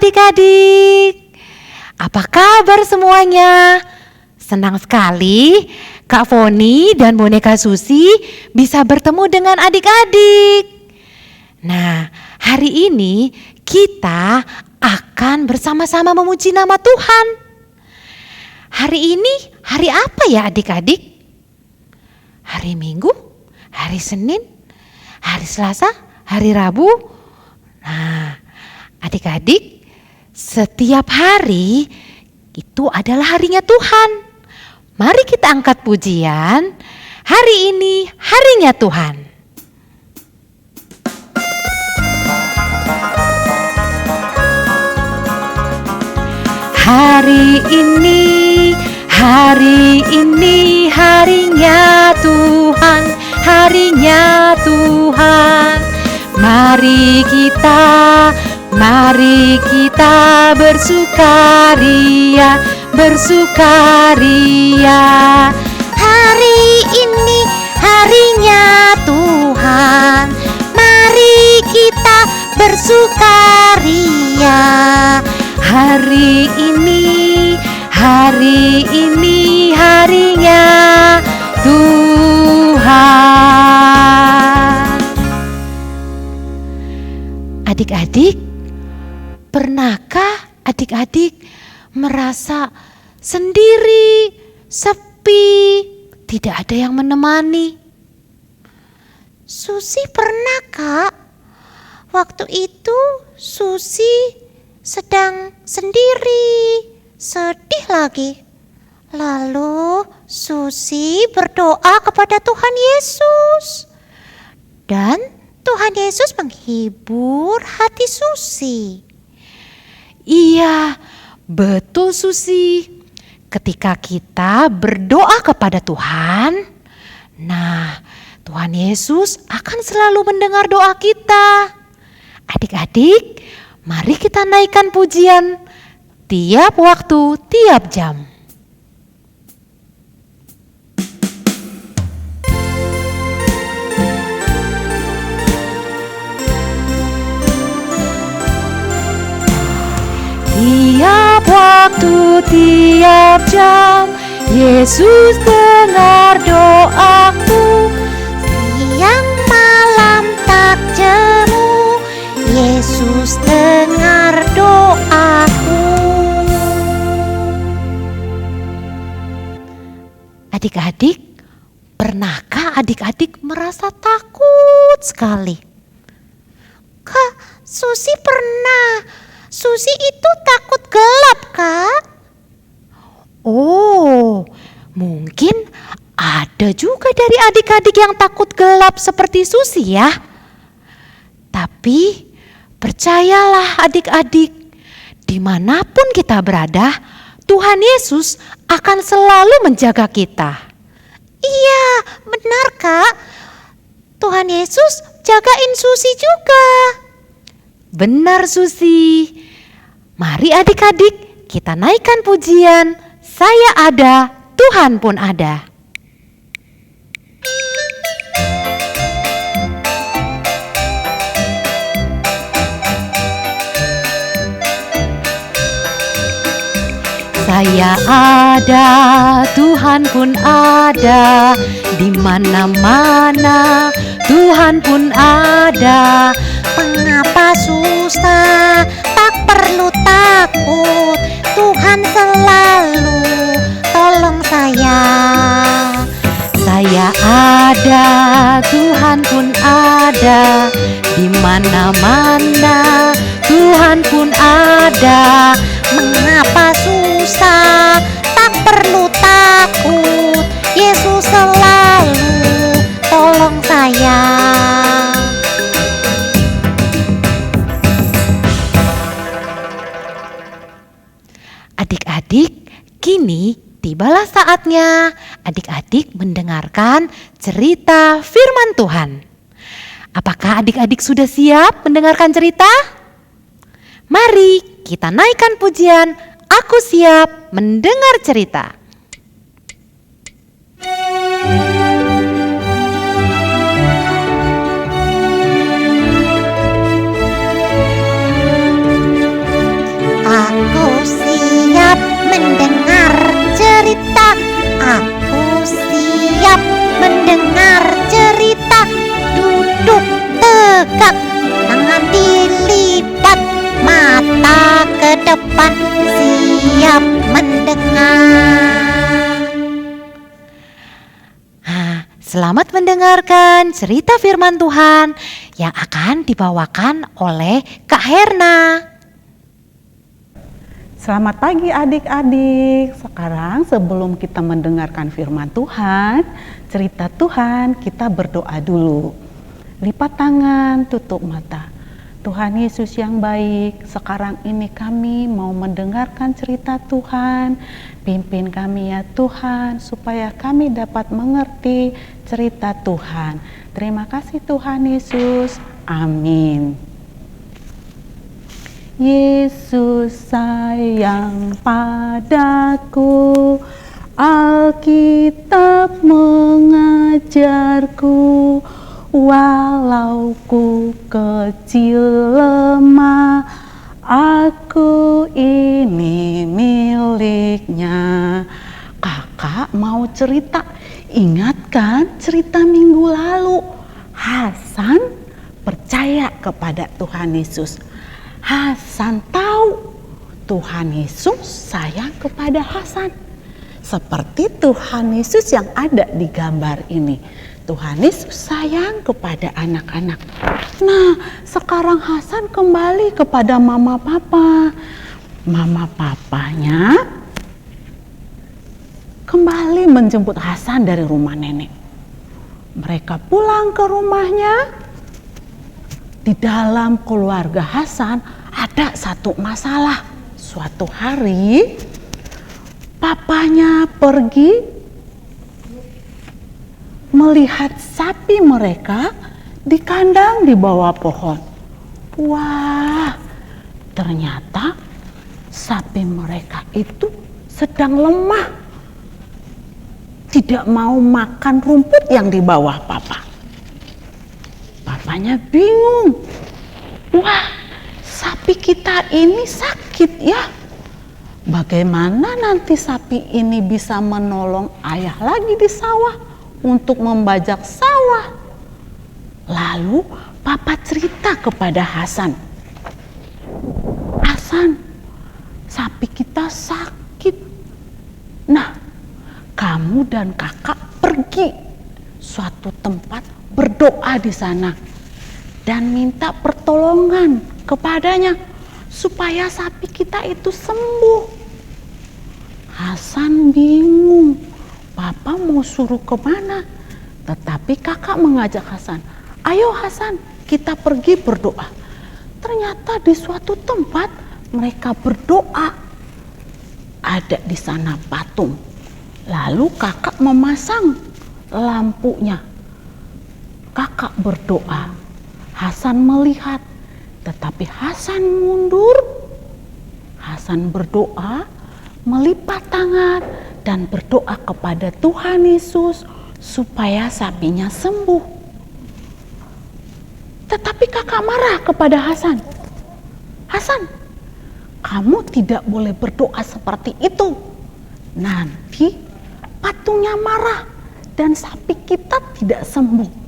adik-adik. Apa kabar semuanya? Senang sekali Kak Foni dan boneka Susi bisa bertemu dengan adik-adik. Nah, hari ini kita akan bersama-sama memuji nama Tuhan. Hari ini hari apa ya adik-adik? Hari Minggu? Hari Senin? Hari Selasa? Hari Rabu? Nah, adik-adik, setiap hari itu adalah harinya Tuhan. Mari kita angkat pujian. Hari ini harinya Tuhan. Hari ini harinya Tuhan, harinya Tuhan. Mari kita bersukaria, bersukaria. Hari ini harinya Tuhan, mari kita bersukaria. Hari ini harinya Tuhan. Adik-adik, pernahkah adik-adik merasa sendiri, sepi, tidak ada yang menemani? Susi pernah, Kak. Waktu itu Susi sedang sendiri, sedih lagi. Lalu Susi berdoa kepada Tuhan Yesus. Dan Tuhan Yesus menghibur hati Susi. Iya, betul Susi. Ketika kita berdoa kepada Tuhan, nah Tuhan Yesus akan selalu mendengar doa kita. Adik-adik, mari kita naikkan pujian tiap waktu, tiap jam. Tiap waktu, tiap jam, Yesus dengar doaku. Siang malam tak jemu, Yesus dengar doaku. Adik-adik, pernahkah adik-adik merasa takut sekali? Kak, Susi pernah. Susi itu takut gelap, Kak. Oh, mungkin ada juga dari adik-adik yang takut gelap seperti Susi ya. Tapi percayalah adik-adik, dimanapun kita berada, Tuhan Yesus akan selalu menjaga kita. Iya, benar, Kak. Tuhan Yesus jagain Susi juga. Benar Susi. Mari adik-adik kita naikkan pujian. Saya ada, Tuhan pun ada. Saya ada, Tuhan pun ada, di mana-mana Tuhan pun ada. Mengapa susah? Tak perlu takut, Tuhan selalu tolong saya. Saya ada, Tuhan pun ada, di mana-mana Tuhan pun ada. Mengapa susah? Tak perlu takut, Yesus selalu tolong saya. Adik-adik, kini tibalah saatnya adik-adik mendengarkan cerita firman Tuhan. Apakah adik-adik sudah siap mendengarkan cerita? Mari kita naikkan pujian, aku siap mendengar cerita. mendengar cerita. Aku siap mendengar cerita. Duduk tegak, tangan dilipat, mata ke depan, siap mendengar. Selamat mendengarkan cerita firman Tuhan yang akan dibawakan oleh Kak Herna. Selamat pagi adik-adik. Sekarang sebelum kita mendengarkan firman Tuhan, cerita Tuhan, kita berdoa dulu. Lipat tangan, tutup mata. Tuhan Yesus yang baik, sekarang ini kami mau mendengarkan cerita Tuhan. Pimpin kami ya Tuhan, supaya kami dapat mengerti cerita Tuhan. Terima kasih Tuhan Yesus. Amin. Yesus sayang padaku, Alkitab mengajarku, walau ku kecil lemah, aku ini miliknya. Kakak mau cerita, ingat kan cerita minggu lalu? Hasan percaya kepada Tuhan Yesus. Hasan tahu Tuhan Yesus sayang kepada Hasan. Seperti Tuhan Yesus yang ada di gambar ini. Tuhan Yesus sayang kepada anak-anak. Nah, sekarang Hasan kembali kepada mama papa. Mama papanya kembali menjemput Hasan dari rumah nenek. Mereka pulang ke rumahnya. Di dalam keluarga Hasan ada satu masalah. Suatu hari papanya pergi melihat sapi mereka di kandang di bawah pohon. Wah, ternyata sapi mereka itu sedang lemah. Tidak mau makan rumput yang di bawah papa. Papanya bingung. Wah, sapi kita ini sakit ya. Bagaimana nanti sapi ini bisa menolong ayah lagi di sawah untuk membajak sawah? Lalu papa cerita kepada Hasan. Hasan, sapi kita sakit. Nah, kamu dan kakak pergi suatu tempat, berdoa di sana dan minta pertolongan kepadanya supaya sapi kita itu sembuh. Hasan bingung, papa mau suruh kemana? Tetapi kakak mengajak Hasan, ayo Hasan, kita pergi berdoa. Ternyata di suatu tempat mereka berdoa. Ada di sana patung. Lalu kakak memasang lampunya. Kakak berdoa, Hasan melihat, tetapi Hasan mundur. Hasan berdoa, melipat tangan dan berdoa kepada Tuhan Yesus supaya sapinya sembuh. Tetapi kakak marah kepada Hasan. Hasan, kamu tidak boleh berdoa seperti itu. Nanti patungnya marah dan sapi kita tidak sembuh.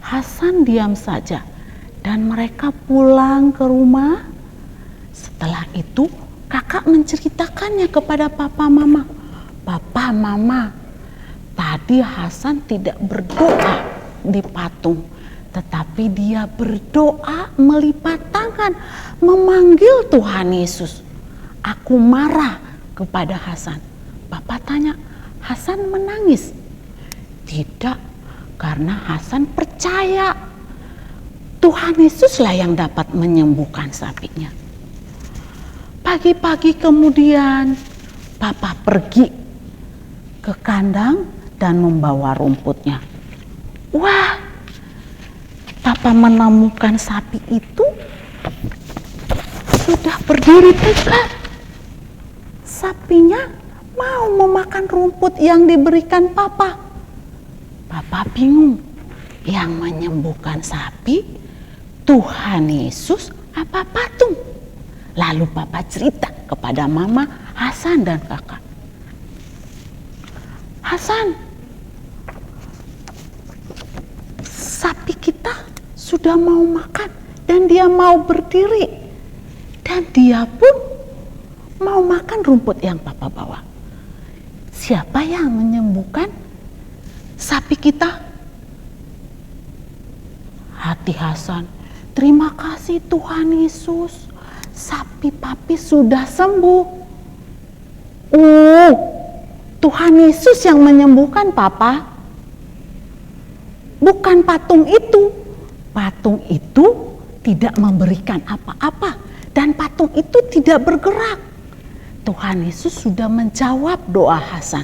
Hasan diam saja dan mereka pulang ke rumah. Setelah itu kakak menceritakannya kepada papa mama. Papa mama, tadi Hasan tidak berdoa di patung, tetapi dia berdoa melipat tangan, memanggil Tuhan Yesus. Aku marah kepada Hasan. Papa tanya, Hasan menangis? Tidak. Karena Hasan percaya Tuhan Yesuslah yang dapat menyembuhkan sapinya. Pagi-pagi kemudian papa pergi ke kandang dan membawa rumputnya. Wah, papa menemukan sapi itu sudah berdiri tegak. Sapinya mau memakan rumput yang diberikan papa. Papa bingung, yang menyembuhkan sapi Tuhan Yesus apa patung? Lalu papa cerita kepada mama, Hasan dan kakak. Hasan, sapi kita sudah mau makan dan dia mau berdiri. Dan dia pun mau makan rumput yang papa bawa. Siapa yang menyembuhkan sapi kita? Hati Hasan, terima kasih Tuhan Yesus, sapi papi sudah sembuh. Oh, Tuhan Yesus yang menyembuhkan papa, bukan patung itu. Patung itu tidak memberikan apa-apa dan patung itu tidak bergerak. Tuhan Yesus sudah menjawab doa Hasan.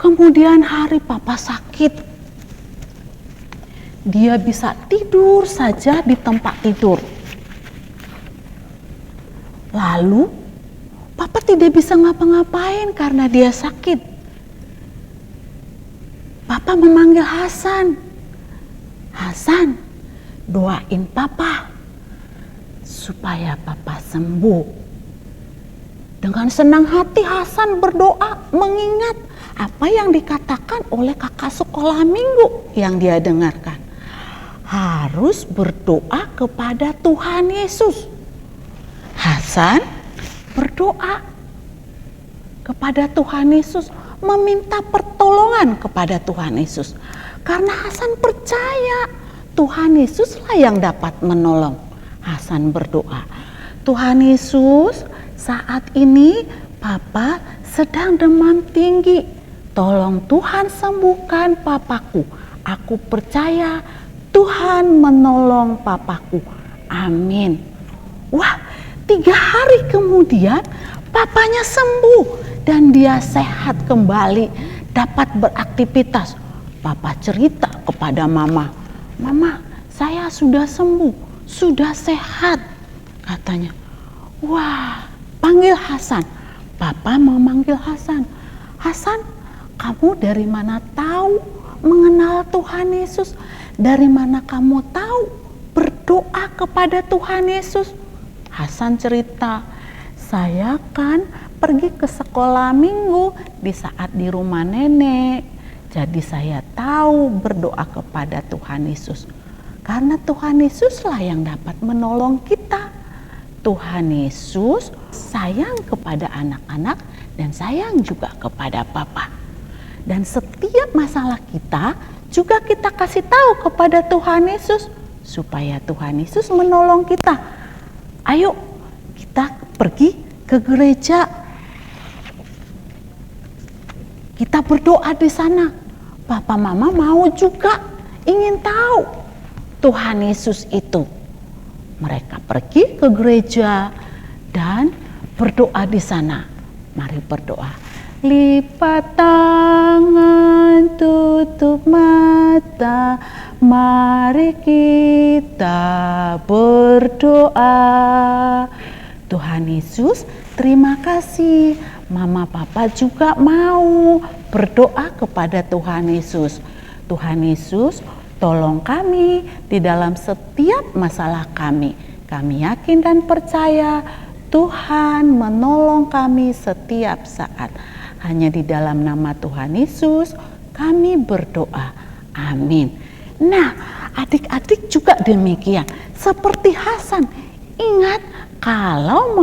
Kemudian hari papa sakit. Dia bisa tidur saja di tempat tidur. Lalu papa tidak bisa ngapa-ngapain karena dia sakit. Papa memanggil Hasan. Hasan, doain papa supaya papa sembuh. Dengan senang hati Hasan berdoa mengingat apa yang dikatakan oleh kakak sekolah minggu yang dia dengarkan. Harus berdoa kepada Tuhan Yesus. Hasan berdoa kepada Tuhan Yesus, meminta pertolongan kepada Tuhan Yesus. Karena Hasan percaya Tuhan Yesuslah yang dapat menolong. Hasan berdoa, Tuhan Yesus, saat ini papa sedang demam tinggi. Tolong Tuhan sembuhkan papaku. Aku percaya Tuhan menolong papaku. Amin. Wah, 3 hari kemudian papanya sembuh dan dia sehat kembali, dapat beraktivitas. Papa cerita kepada mama, "Mama, saya sudah sembuh, sudah sehat," katanya. Wah, panggil Hasan. Papa memanggil Hasan. Hasan, kamu dari mana tahu mengenal Tuhan Yesus? Dari mana kamu tahu berdoa kepada Tuhan Yesus? Hasan cerita, saya kan pergi ke sekolah minggu di saat di rumah nenek. Jadi saya tahu berdoa kepada Tuhan Yesus. Karena Tuhan Yesuslah yang dapat menolong kita. Tuhan Yesus sayang kepada anak-anak dan sayang juga kepada Papa. Dan setiap masalah kita juga kita kasih tahu kepada Tuhan Yesus supaya Tuhan Yesus menolong kita. Ayo kita pergi ke gereja. Kita berdoa di sana. Papa mama mau juga ingin tahu Tuhan Yesus itu. Mereka pergi ke gereja dan berdoa di sana. Mari berdoa. Lipat tangan, tutup mata, mari kita berdoa. Tuhan Yesus, terima kasih. Mama papa juga mau berdoa kepada Tuhan Yesus. Tuhan Yesus, tolong kami di dalam setiap masalah kami. Kami yakin dan percaya Tuhan menolong kami setiap saat. Hanya di dalam nama Tuhan Yesus kami berdoa. Amin. Nah, adik-adik juga demikian. Seperti Hasan, ingat kalau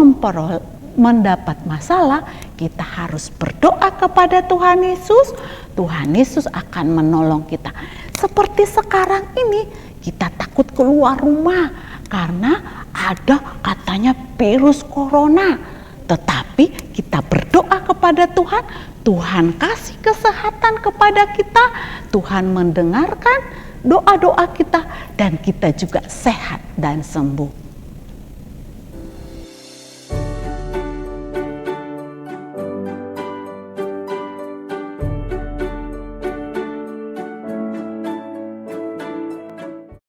mendapat masalah, kita harus berdoa kepada Tuhan Yesus. Tuhan Yesus akan menolong kita. Seperti sekarang ini, kita takut keluar rumah karena ada katanya virus corona. Tetapi kita berdoa kepada Tuhan, Tuhan kasih kesehatan kepada kita, Tuhan mendengarkan doa-doa kita, dan kita juga sehat dan sembuh.